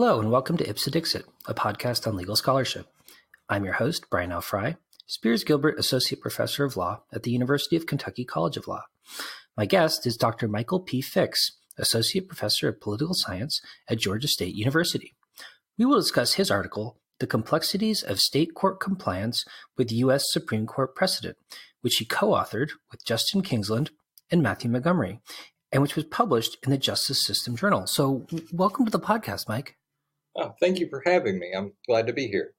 Hello, and welcome to Ipsa Dixit, a podcast on legal scholarship. I'm your host, Brian L. Fry, Spears Gilbert Associate Professor of Law at the University of Kentucky College of Law. My guest is Dr. Michael P. Fix, Associate Professor of Political Science at Georgia State University. We will discuss his article, The Complexities of State Court Compliance with U.S. Supreme Court Precedent, which he co-authored with Justin Kingsland and Matthew Montgomery, and which was published in the Justice System Journal. So welcome to the podcast, Mike. Oh, thank you for having me. I'm glad to be here.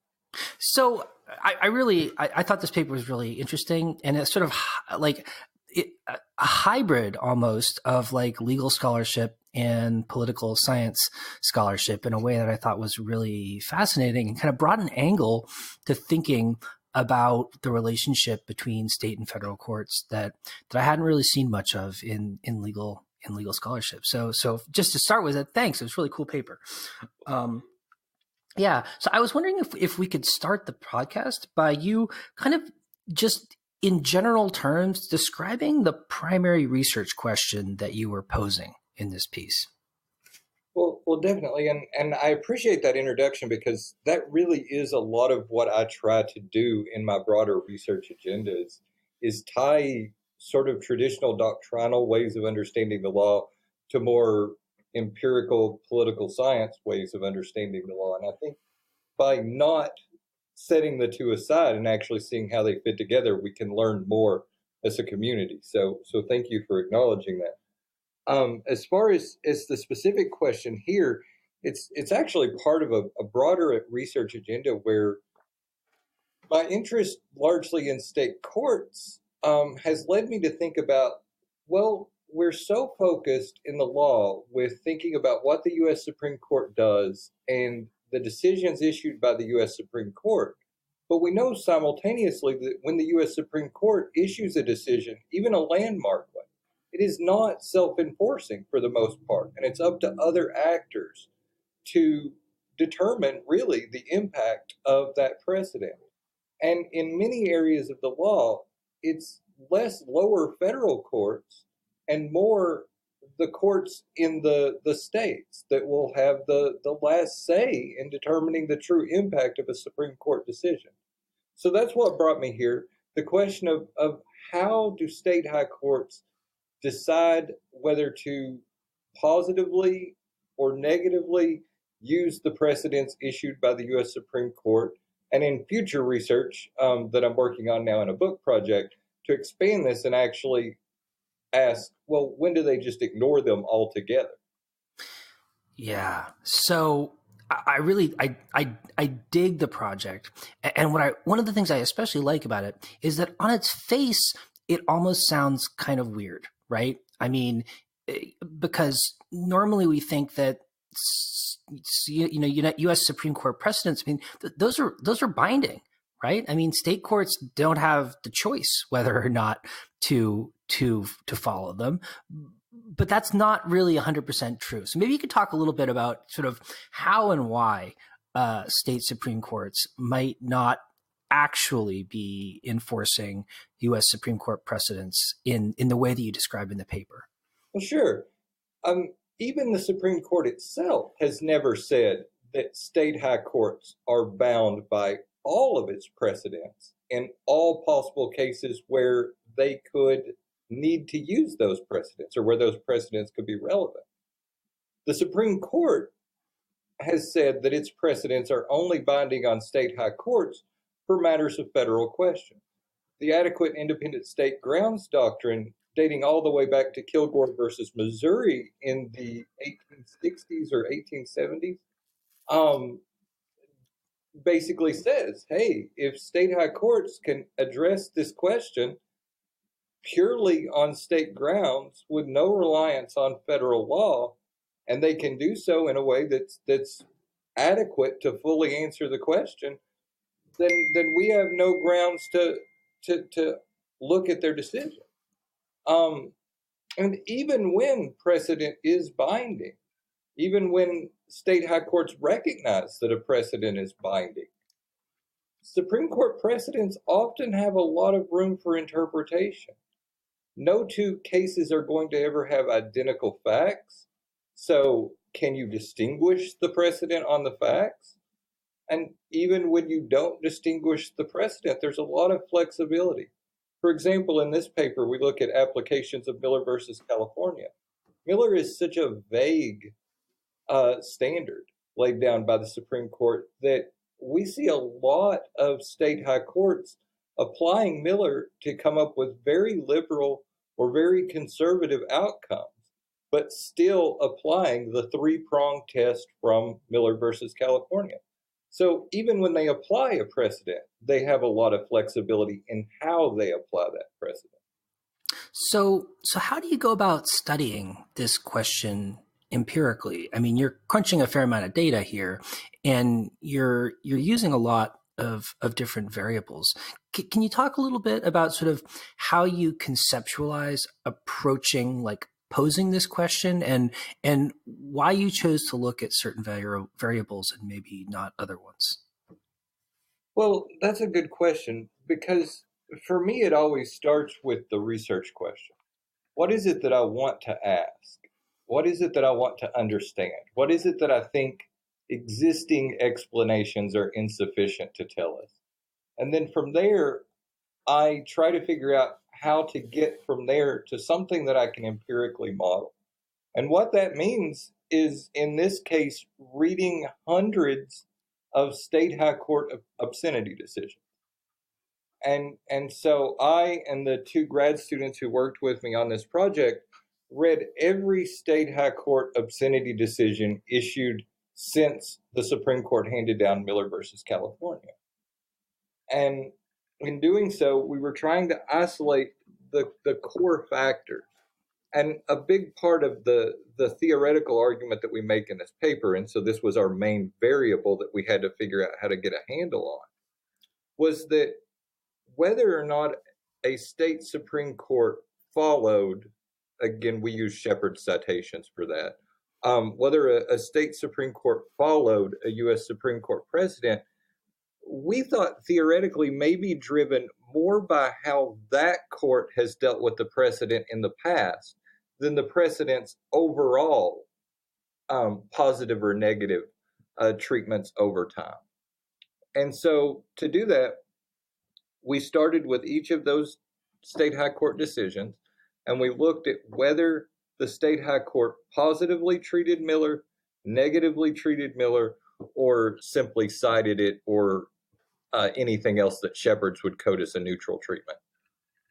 So I thought this paper was really interesting, and it's sort of like a hybrid almost of like legal scholarship and political science scholarship in a way that I thought was really fascinating and kind of brought an angle to thinking about the relationship between state and federal courts that I hadn't really seen much of in legal scholarship. So just to start with it, thanks. It was a really cool paper. So I was wondering if we could start the podcast by you kind of just in general terms describing the primary research question that you were posing in this piece. Well, definitely. And I appreciate that introduction because that really is a lot of what I try to do in my broader research agenda is tie sort of traditional doctrinal ways of understanding the law to more empirical political science ways of understanding the law. And I think by not setting the two aside and actually seeing how they fit together, we can learn more as a community. So thank you for acknowledging that. As far as the specific question here, it's actually part of a broader research agenda where my interest largely in state courts has led me to think about, well, we're so focused in the law with thinking about what the U.S. Supreme Court does and the decisions issued by the U.S. Supreme Court. But we know simultaneously that when the U.S. Supreme Court issues a decision, even a landmark one, it is not self-enforcing for the most part, and it's up to other actors to determine really the impact of that precedent. And in many areas of the law, it's less lower federal courts and more the courts in the states that will have the last say in determining the true impact of a Supreme Court decision. So that's what brought me here. The question of how do state high courts decide whether to positively or negatively use the precedents issued by the U.S. Supreme Court, and in future research that I'm working on now in a book project to expand this and actually ask, well, when do they just ignore them altogether? Yeah. So I dig the project, and one of the things I especially like about it is that on its face it almost sounds kind of weird, right? I mean, because normally we think that U.S. Supreme Court precedents. I mean, those are binding, right? I mean, state courts don't have the choice whether or not to follow them. But that's not really 100% true. So maybe you could talk a little bit about sort of how and why state Supreme Courts might not actually be enforcing U.S. Supreme Court precedents in the way that you describe in the paper. Well, sure. Even the Supreme Court itself has never said that state high courts are bound by all of its precedents in all possible cases where they could need to use those precedents or where those precedents could be relevant. The Supreme Court has said that its precedents are only binding on state high courts for matters of federal question. The adequate independent state grounds doctrine, dating all the way back to Kilgore versus Missouri in the 1860s or 1870s, basically says, hey, if state high courts can address this question purely on state grounds with no reliance on federal law, and they can do so in a way that's adequate to fully answer the question, then we have no grounds to look at their decision. And even when precedent is binding, even when state high courts recognize that a precedent is binding, Supreme Court precedents often have a lot of room for interpretation. No two cases are going to ever have identical facts. So can you distinguish the precedent on the facts? And even when you don't distinguish the precedent, there's a lot of flexibility. For example, in this paper, we look at applications of Miller versus California. Miller is such a vague standard laid down by the Supreme Court that we see a lot of state high courts applying Miller to come up with very liberal or very conservative outcomes, but still applying the three-pronged test from Miller versus California. So even when they apply a precedent, they have a lot of flexibility in how they apply that precedent. So how do you go about studying this question empirically? I mean, you're crunching a fair amount of data here, and you're using a lot of different variables. Can you talk a little bit about sort of how you conceptualize approaching, like, posing this question, and why you chose to look at certain variables and maybe not other ones? Well, that's a good question because for me, it always starts with the research question. What is it that I want to ask? What is it that I want to understand? What is it that I think existing explanations are insufficient to tell us? And then from there, I try to figure out how to get from there to something that I can empirically model. And what that means is, in this case, reading hundreds of state high court obscenity decisions. And so I and the two grad students who worked with me on this project read every state high court obscenity decision issued since the Supreme Court handed down Miller versus California. And in doing so, we were trying to isolate the core factors. And a big part of the theoretical argument that we make in this paper, and so this was our main variable that we had to figure out how to get a handle on, was that whether or not a state Supreme Court followed, again, we use Shepard's citations for that, whether a state Supreme Court followed a U.S. Supreme Court precedent, we thought theoretically may be driven more by how that court has dealt with the precedent in the past than the precedent's overall positive or negative treatments over time. And so to do that, we started with each of those state high court decisions, and we looked at whether the state high court positively treated Miller, negatively treated Miller, or simply cited it, or anything else that Shepard's would code as a neutral treatment.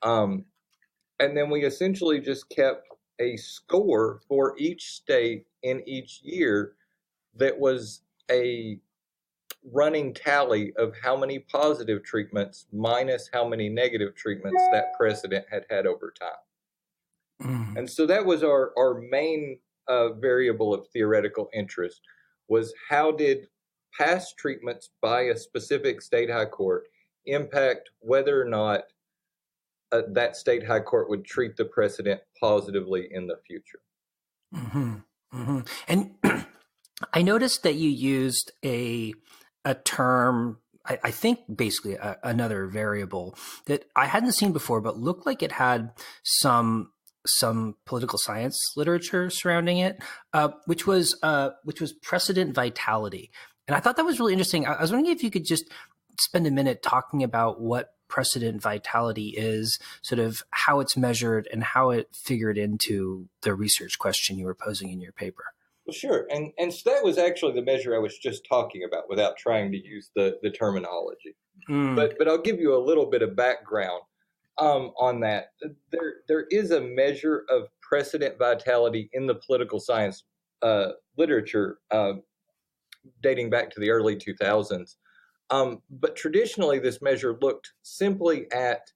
And then we essentially just kept a score for each state in each year that was a running tally of how many positive treatments minus how many negative treatments that precedent had had over time. Mm. And so that was our main variable of theoretical interest, was how did past treatments by a specific state high court impact whether or not that state high court would treat the precedent positively in the future. Mm-hmm. Mm-hmm. And I noticed that you used a term, I think basically another variable that I hadn't seen before, but looked like it had some political science literature surrounding it, which was precedent vitality. And I thought that was really interesting. I was wondering if you could just spend a minute talking about what precedent vitality is, sort of how it's measured and how it figured into the research question you were posing in your paper. Well, sure. And so that was actually the measure I was just talking about without trying to use the terminology. But I'll give you a little bit of background on that. There is a measure of precedent vitality in the political science literature dating back to the early 2000s. But traditionally, this measure looked simply at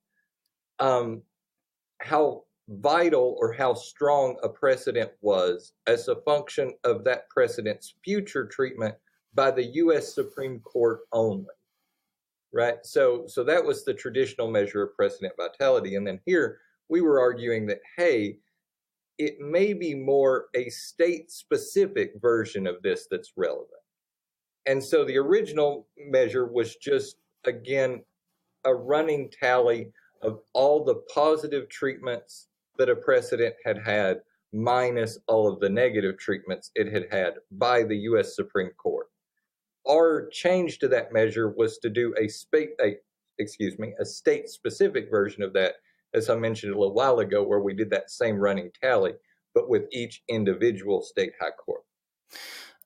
how vital or how strong a precedent was as a function of that precedent's future treatment by the U.S. Supreme Court only, right? So that was the traditional measure of precedent vitality. And then here we were arguing that, hey, it may be more a state-specific version of this that's relevant. And so the original measure was just, again, a running tally of all the positive treatments that a precedent had had minus all of the negative treatments it had had by the U.S. Supreme Court. Our change to that measure was to do a state-specific version of that, as I mentioned a little while ago, where we did that same running tally, but with each individual state high court.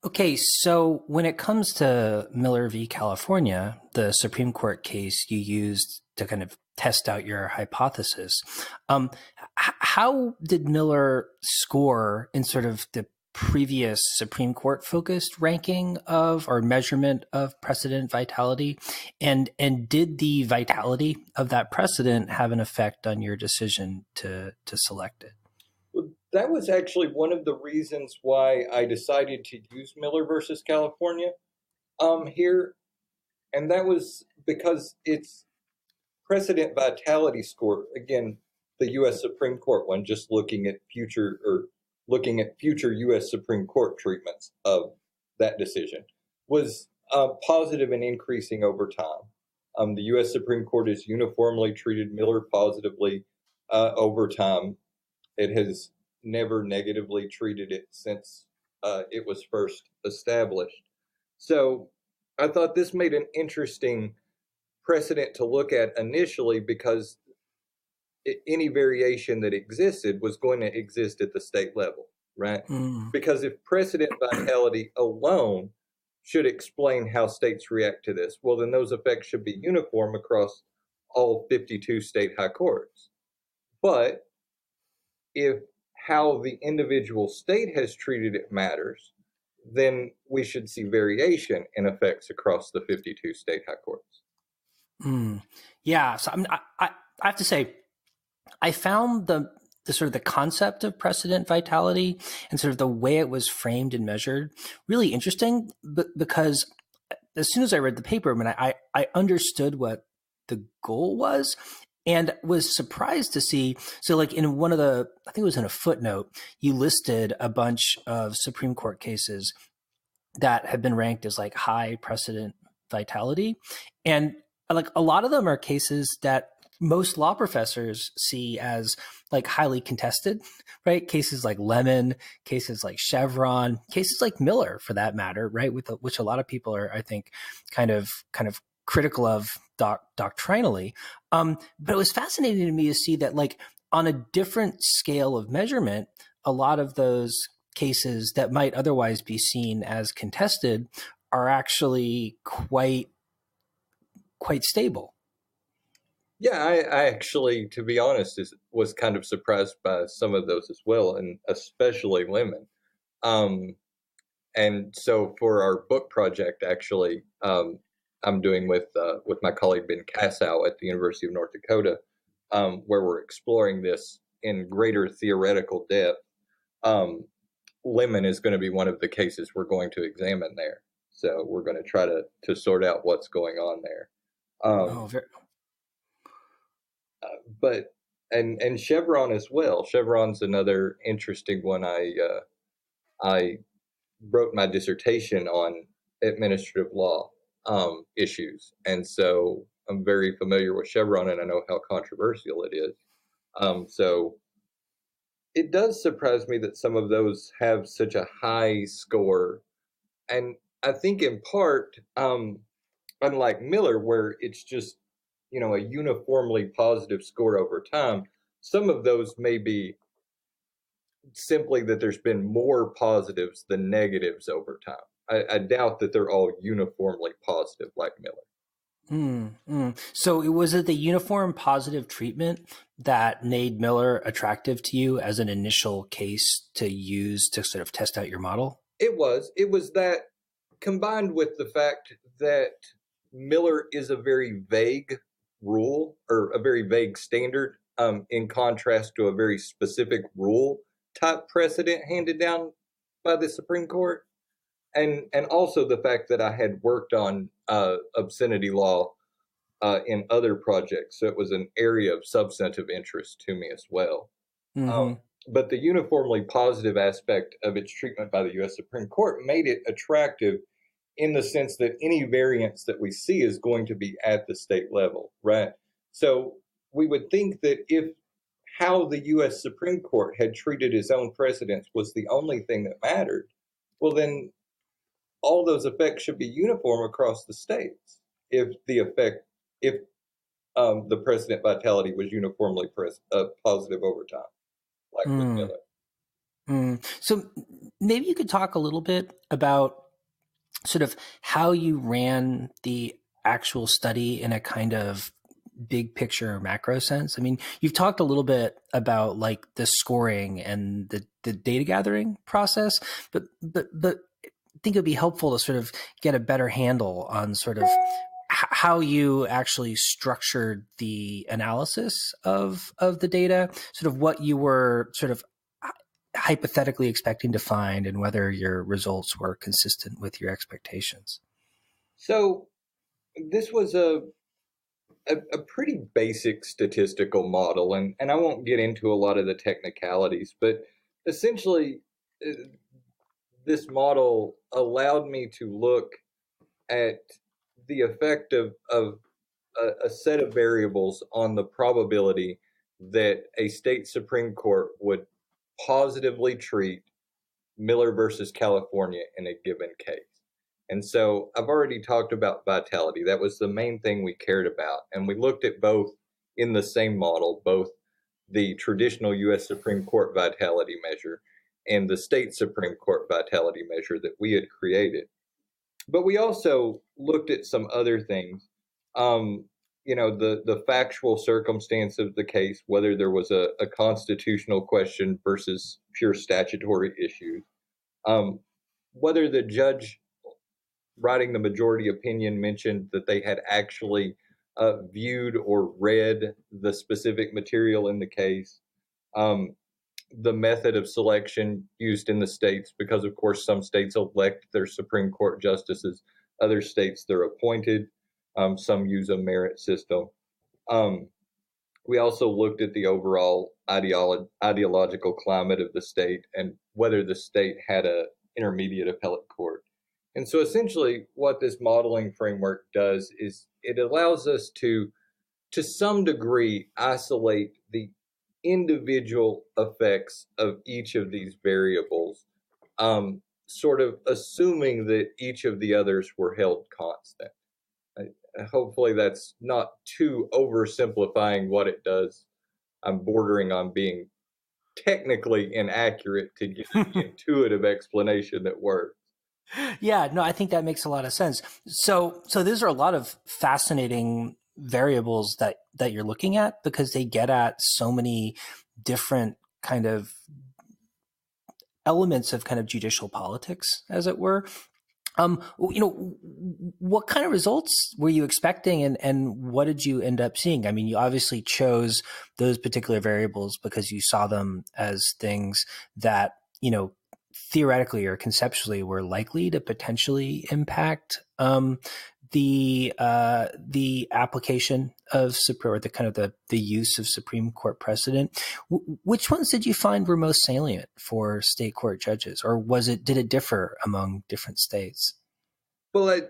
Okay, so when it comes to Miller v. California, the Supreme Court case you used to kind of test out your hypothesis, how did Miller score in sort of the previous Supreme Court focused ranking of or measurement of precedent vitality? And did the vitality of that precedent have an effect on your decision to select it? Well, that was actually one of the reasons why I decided to use Miller versus California here. And that was because its precedent vitality score, again, the U.S. Supreme Court one, just looking at future U.S. Supreme Court treatments of that decision, was positive and increasing over time. The U.S. Supreme Court has uniformly treated Miller positively over time. It has never negatively treated it since it was first established. So I thought this made an interesting precedent to look at initially, because any variation that existed was going to exist at the state level, right? Because if precedent vitality alone should explain how states react to this, well, then those effects should be uniform across all 52 state high courts. But if how the individual state has treated it matters, then we should see variation in effects across the 52 state high courts. Yeah, so I have to say, I found the sort of the concept of precedent vitality and sort of the way it was framed and measured really interesting, because as soon as I read the paper, I understood what the goal was, and was surprised to see. So like in one of the, I think it was in a footnote, you listed a bunch of Supreme Court cases that have been ranked as like high precedent vitality. And like a lot of them are cases that most law professors see as like highly contested, right? Cases like Lemon, cases like Chevron, cases like Miller for that matter, right? Which a lot of people are, I think, kind of critical of doctrinally. But it was fascinating to me to see that like on a different scale of measurement, a lot of those cases that might otherwise be seen as contested are actually quite stable. Yeah, I actually, to be honest, was kind of surprised by some of those as well, and especially Lemon. And so for our book project, actually, I'm doing with my colleague Ben Kassow at the University of North Dakota, where we're exploring this in greater theoretical depth. Lemon is going to be one of the cases we're going to examine there. So we're going to try to sort out what's going on there. But and Chevron as well. Chevron's another interesting one. I wrote my dissertation on administrative law issues, and so I'm very familiar with Chevron, and I know how controversial it is. So it does surprise me that some of those have such a high score, and I think in part, unlike Miller, where it's just a uniformly positive score over time, some of those may be simply that there's been more positives than negatives over time. I doubt that they're all uniformly positive like Miller. So was it the uniform positive treatment that made Miller attractive to you as an initial case to use to sort of test out your model? It was that, combined with the fact that Miller is a very vague rule, or a very vague standard, in contrast to a very specific rule type precedent handed down by the Supreme Court. And also the fact that I had worked on obscenity law in other projects, so it was an area of substantive interest to me as well. But the uniformly positive aspect of its treatment by the U.S. Supreme Court made it attractive in the sense that any variance that we see is going to be at the state level, right? So we would think that if how the U.S. Supreme Court had treated its own precedents was the only thing that mattered, well, then all those effects should be uniform across the states. If the precedent vitality was uniformly positive over time, like with Mm, Miller. So maybe you could talk a little bit about sort of how you ran the actual study in a kind of big picture or macro sense. I mean, you've talked a little bit about like the scoring and the data gathering process, but I think it would be helpful to sort of get a better handle on sort of how you actually structured the analysis of the data, sort of what you were sort of hypothetically expecting to find and whether your results were consistent with your expectations. So this was a pretty basic statistical model, and I won't get into a lot of the technicalities, but essentially, uh, this model allowed me to look at the effect of a set of variables on the probability that a state Supreme Court would positively treat Miller versus California in a given case. And so I've already talked about vitality. That was the main thing we cared about. And we looked at both in the same model, both the traditional US Supreme Court vitality measure and the state Supreme Court vitality measure that we had created. But we also looked at some other things. Um, the factual circumstance of the case, whether there was a constitutional question versus pure statutory issues, um, whether the judge writing the majority opinion mentioned that they had actually viewed or read the specific material in the case, um, the method of selection used in the states, because of course some states elect their Supreme Court justices, other states they're appointed, some use a merit system. Um, we also looked at the overall ideological climate of the state and whether the state had a intermediate appellate court. And so essentially what this modeling framework does is it allows us to some degree isolate the individual effects of each of these variables, sort of assuming that each of the others were held constant. Hopefully that's not too oversimplifying what it does. I'm bordering on being technically inaccurate to give the intuitive explanation that works. Yeah, no, I think that makes a lot of sense. So these are a lot of fascinating variables that you're looking at because they get at so many different kind of elements of kind of judicial politics, as it were. What kind of results were you expecting and what did you end up seeing? I mean, you obviously chose those particular variables because you saw them as things that, theoretically or conceptually were likely to potentially impact the application of Supreme or the kind of the use of Supreme Court precedent. Which ones did you find were most salient for state court judges, or did it differ among different states? Well,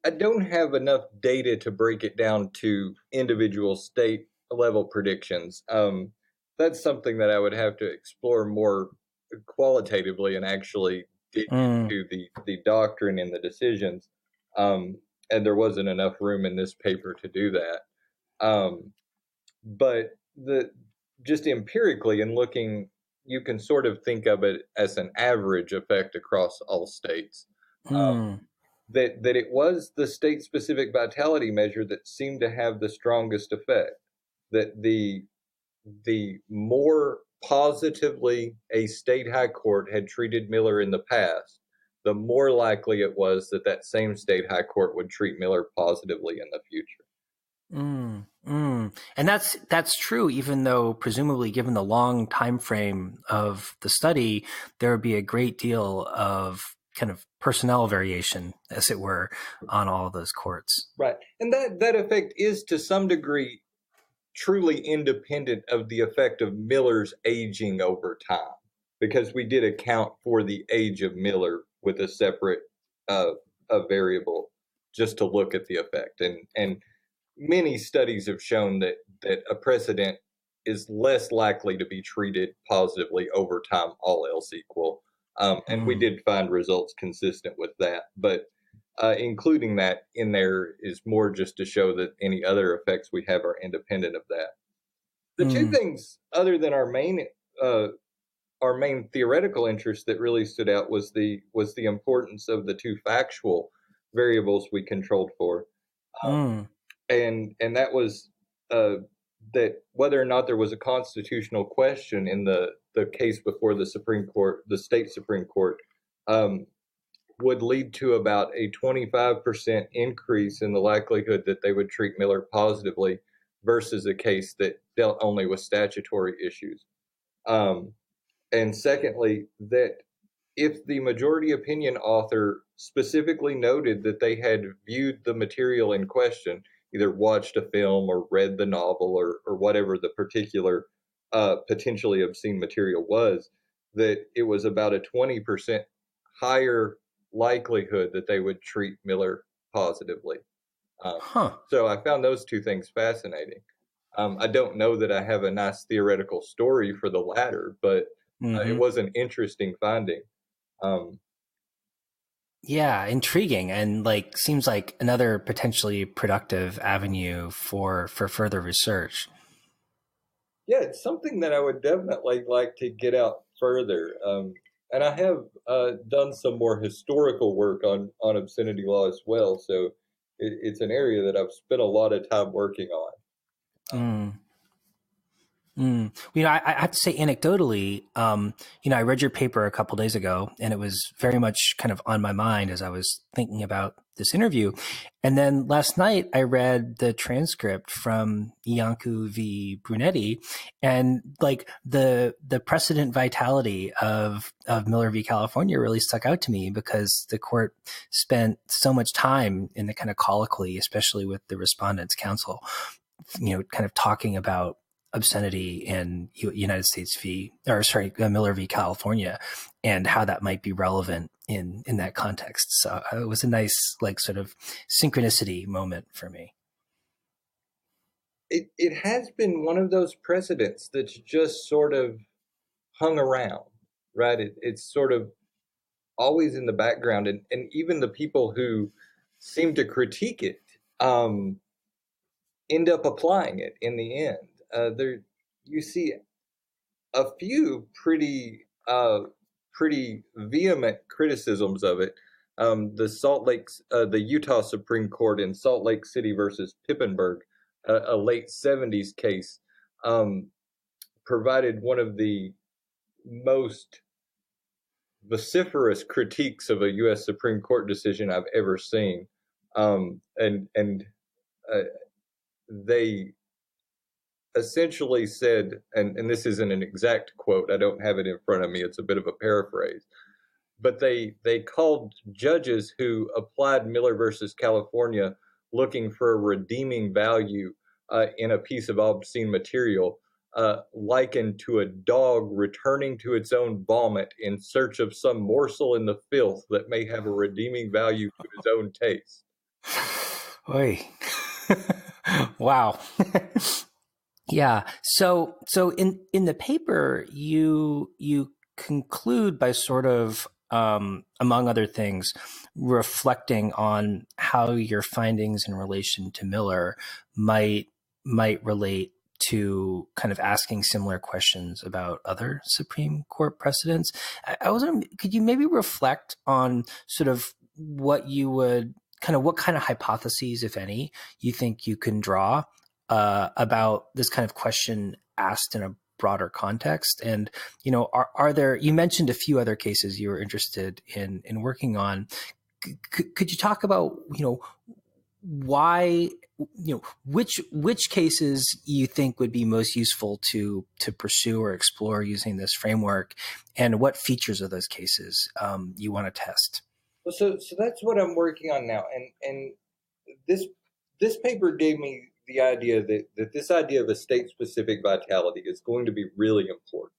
I don't have enough data to break it down to individual state level predictions. That's something that I would have to explore more qualitatively and actually dig Mm. into the doctrine and the decisions. Um, and there wasn't enough room in this paper to do that. But the just empirically in looking, you can sort of think of it as an average effect across all states. Mm. That it was the state specific vitality measure that seemed to have the strongest effect. That the more positively a state high court had treated Miller in the past, the more likely it was that that same state high court would treat Miller positively in the future. Mm, And that's true, even though presumably, given the long time frame of the study, there would be a great deal of kind of personnel variation, as it were, on all of those courts. Right. And that effect is to some degree truly independent of the effect of Miller's aging over time, because we did account for the age of Miller with a separate a variable just to look at the effect. And many studies have shown that a precedent is less likely to be treated positively over time, all else equal. And we did find results consistent with that, but including that in there is more just to show that any other effects we have are independent of that. The two things, other than our main theoretical interest that really stood out was the importance of the two factual variables we controlled for, and that was that whether or not there was a constitutional question in the case before the Supreme Court, the state Supreme Court, would lead to about a 25% increase in the likelihood that they would treat Miller positively versus a case that dealt only with statutory issues. And secondly, that if the majority opinion author specifically noted that they had viewed the material in question, either watched a film or read the novel or whatever the particular potentially obscene material was, that it was about a 20% higher likelihood that they would treat Miller positively. So I found those two things fascinating. I don't know that I have a nice theoretical story for the latter, but it was an interesting finding. Yeah, intriguing, and like seems like another potentially productive avenue for further research. Yeah, it's something that I would definitely like to get out further. And I have done some more historical work on obscenity law as well. So it's an area that I've spent a lot of time working on. I have to say anecdotally, I read your paper a couple days ago, and it was very much kind of on my mind as I was thinking about this interview. And then last night I read the transcript from Iancu v. Brunetti, and like the precedent vitality of Miller v. California really stuck out to me because the court spent so much time in the kind of colloquy, especially with the respondents' counsel, kind of talking about obscenity in United States Miller v. California, and how that might be relevant in that context. So it was a nice, like, sort of synchronicity moment for me. It has been one of those precedents that's just sort of hung around, right? It's sort of always in the background, and even the people who seem to critique it end up applying it in the end. There, you see a few pretty vehement criticisms of it. The Utah Supreme Court in Salt Lake City versus Pippenberg, a late '70s case, provided one of the most vociferous critiques of a U.S. Supreme Court decision I've ever seen, and they essentially said, and this isn't an exact quote, I don't have it in front of me, it's a bit of a paraphrase, but they called judges who applied Miller versus California looking for a redeeming value in a piece of obscene material, likened to a dog returning to its own vomit in search of some morsel in the filth that may have a redeeming value to its own taste. Oy. Wow. Yeah. So in the paper, you conclude by sort of, among other things, reflecting on how your findings in relation to Miller might relate to kind of asking similar questions about other Supreme Court precedents. I was wondering, could you maybe reflect on sort of what kind of hypotheses, if any, you think you can draw about this kind of question asked in a broader context? And, are there, you mentioned a few other cases you were interested in working on. Could you talk about, why, which cases you think would be most useful to pursue or explore using this framework, and what features of those cases you want to test? Well, so that's what I'm working on now, and this paper gave me the idea that this idea of a state-specific vitality is going to be really important,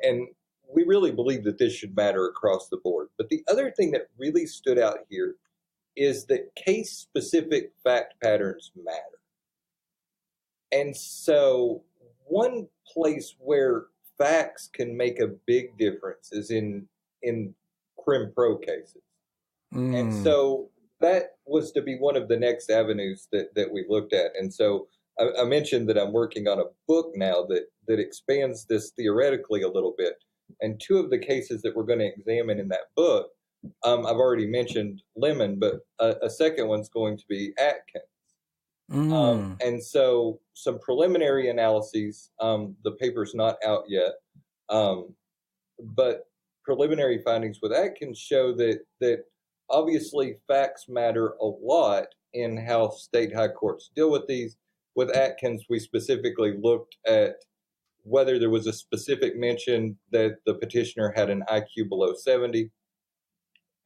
and we really believe that this should matter across the board. But the other thing that really stood out here is that case-specific fact patterns matter. And so one place where facts can make a big difference is in crim pro cases. And Mm. so that was to be one of the next avenues that we looked at. And so I mentioned that I'm working on a book now that expands this theoretically a little bit. And two of the cases that we're going to examine in that book, I've already mentioned Lemon, but a second one's going to be Atkins. Mm. And so some preliminary analyses, the paper's not out yet, um, but preliminary findings with Atkins show that obviously facts matter a lot in how state high courts deal with these. With Atkins, we specifically looked at whether there was a specific mention that the petitioner had an IQ below 70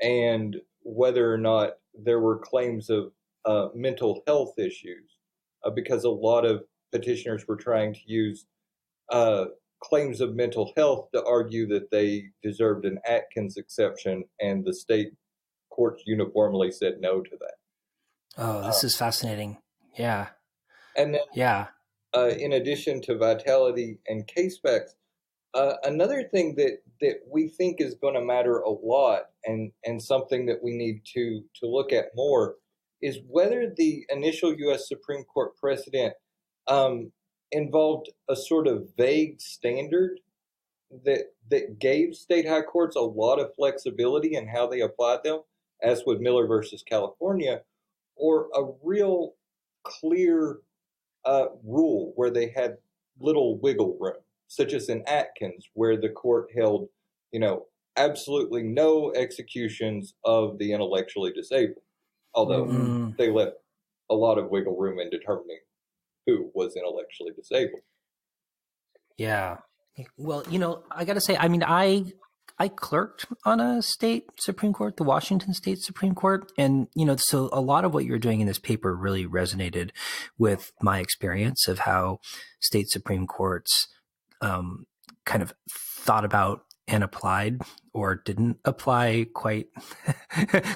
and whether or not there were claims of mental health issues, because a lot of petitioners were trying to use uh, claims of mental health to argue that they deserved an Atkins exception, and the state courts uniformly said no to that. Oh, this is fascinating. Yeah. And then, Yeah. in addition to vitality and case facts, another thing that we think is going to matter a lot, and something that we need to look at more, is whether the initial U.S. Supreme Court precedent um, involved a sort of vague standard that gave state high courts a lot of flexibility in how they applied them, as with Miller versus California, or a real clear rule where they had little wiggle room, such as in Atkins, where the court held, you know, absolutely no executions of the intellectually disabled, although Mm. they left a lot of wiggle room in determining who was intellectually disabled. Yeah. Well, I got to say, I mean, I clerked on a state Supreme Court, the Washington State Supreme Court, and so a lot of what you're doing in this paper really resonated with my experience of how state Supreme Courts kind of thought about and applied or didn't apply quite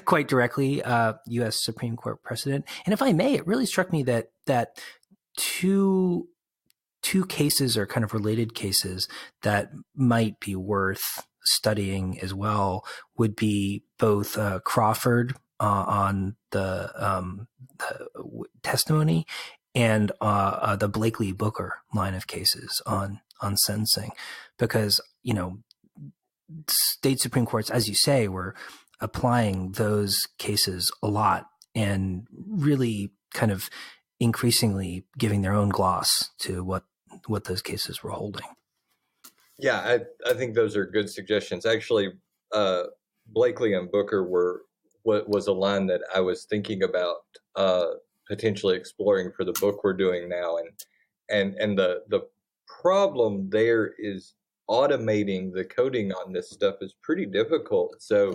quite directly U.S. Supreme Court precedent. And if I may, it really struck me that two cases are kind of related cases that might be worth studying as well would be both Crawford on the testimony and the Blakely Booker line of cases on sentencing, because state Supreme Courts, as you say, were applying those cases a lot and really kind of increasingly giving their own gloss to what those cases were holding. Yeah, I think those are good suggestions. Actually, Blakely and Booker were what was a line that I was thinking about potentially exploring for the book we're doing now, and the problem there is automating the coding on this stuff is pretty difficult. So,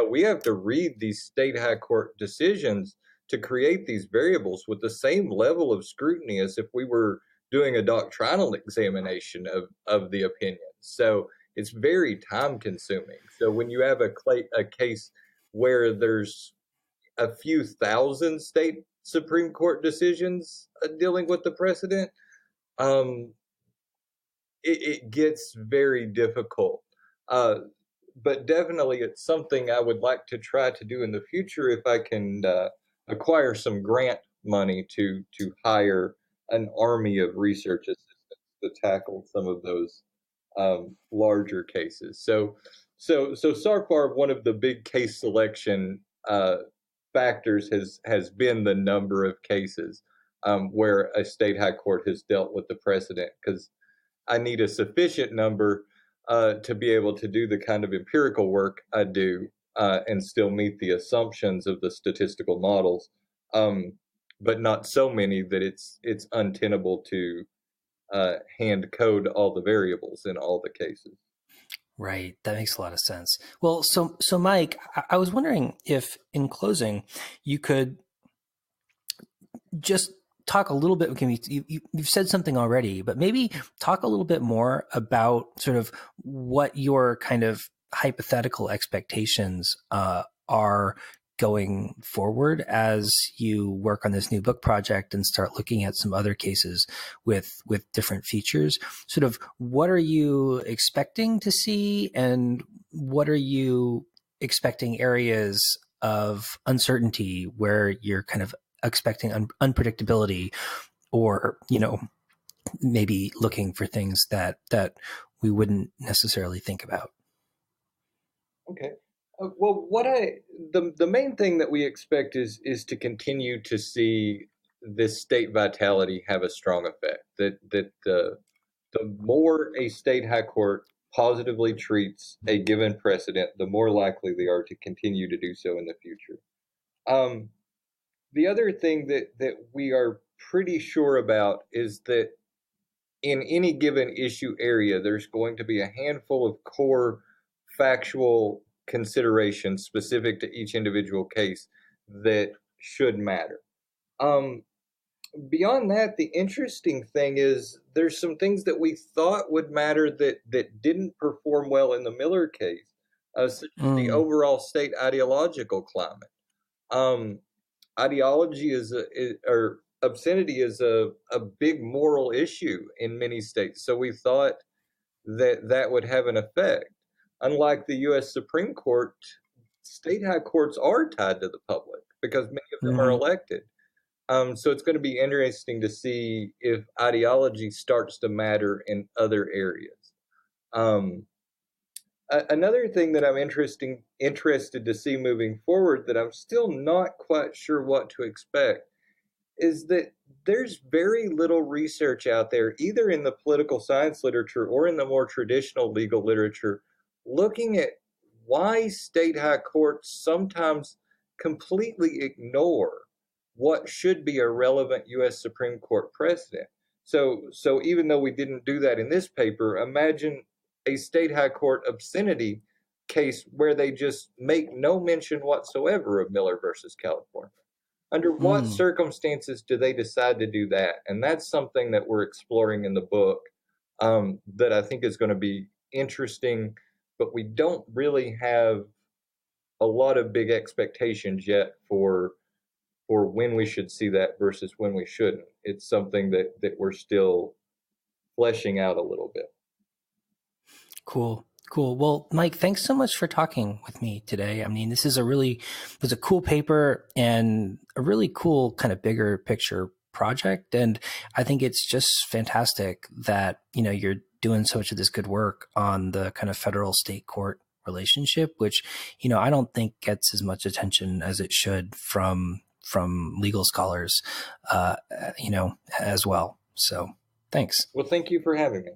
we have to read these state high court decisions to create these variables with the same level of scrutiny as if we were doing a doctrinal examination of the opinion. So it's very time consuming. So when you have a case where there's a few thousand state Supreme Court decisions dealing with the precedent, um, it gets very difficult. But definitely, it's something I would like to try to do in the future if I can acquire some grant money to hire an army of research assistants to tackle some of those larger cases. So far, one of the big case selection factors has been the number of cases where a state high court has dealt with the precedent, because I need a sufficient number to be able to do the kind of empirical work I do and still meet the assumptions of the statistical models, but not so many that it's untenable to hand code all the variables in all the cases. Right. That makes a lot of sense. Well, so Mike, I was wondering if in closing you could just talk a little bit. You've said something already, but maybe talk a little bit more about sort of what your kind of hypothetical expectations are going forward as you work on this new book project and start looking at some other cases with different features? Sort of what are you expecting to see, and what are you expecting areas of uncertainty where you're kind of expecting unpredictability, or, maybe looking for things that we wouldn't necessarily think about? Okay. Well, the main thing that we expect is to continue to see this state vitality have a strong effect. That the more a state high court positively treats a given precedent, the more likely they are to continue to do so in the future. Um, the other thing that we are pretty sure about is that in any given issue area, there's going to be a handful of core factual considerations specific to each individual case that should matter. Um, Beyond that, the interesting thing is there's some things that we thought would matter that didn't perform well in the Miller case, such as the overall state ideological climate. Um, Ideology or obscenity is a big moral issue in many states. So we thought that would have an effect. Unlike the U.S. Supreme Court, state high courts are tied to the public because many of them are elected. So it's going to be interesting to see if ideology starts to matter in other areas. Another thing that I'm interested to see moving forward that I'm still not quite sure what to expect is that there's very little research out there, either in the political science literature or in the more traditional legal literature, looking at why state high courts sometimes completely ignore what should be a relevant U.S. Supreme Court precedent. So even though we didn't do that in this paper, imagine a state high court obscenity case where they just make no mention whatsoever of Miller versus California. Under what circumstances do they decide to do that? And that's something that we're exploring in the book, that I think is going to be interesting, but we don't really have a lot of big expectations yet for when we should see that versus when we shouldn't. It's something that we're still fleshing out a little bit. Cool. Well, Mike, thanks so much for talking with me today. I mean, this is was a cool paper and a really cool kind of bigger picture project. And I think it's just fantastic that, you're doing so much of this good work on the kind of federal state court relationship, which, I don't think gets as much attention as it should from legal scholars, as well. So thanks. Well, thank you for having me.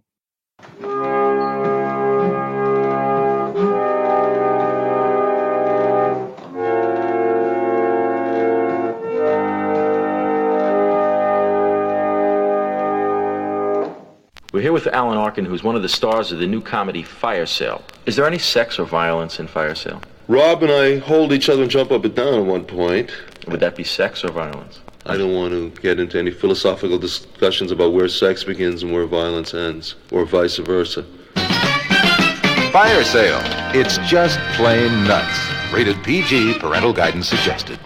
We're here with Alan Arkin, who's one of the stars of the new comedy Fire Sale. Is there any sex or violence in Fire Sale? Rob and I hold each other and jump up and down at one point. Would that be sex or violence? I don't want to get into any philosophical discussions about where sex begins and where violence ends, or vice versa. Fire Sale. It's just plain nuts. Rated PG, parental guidance suggested.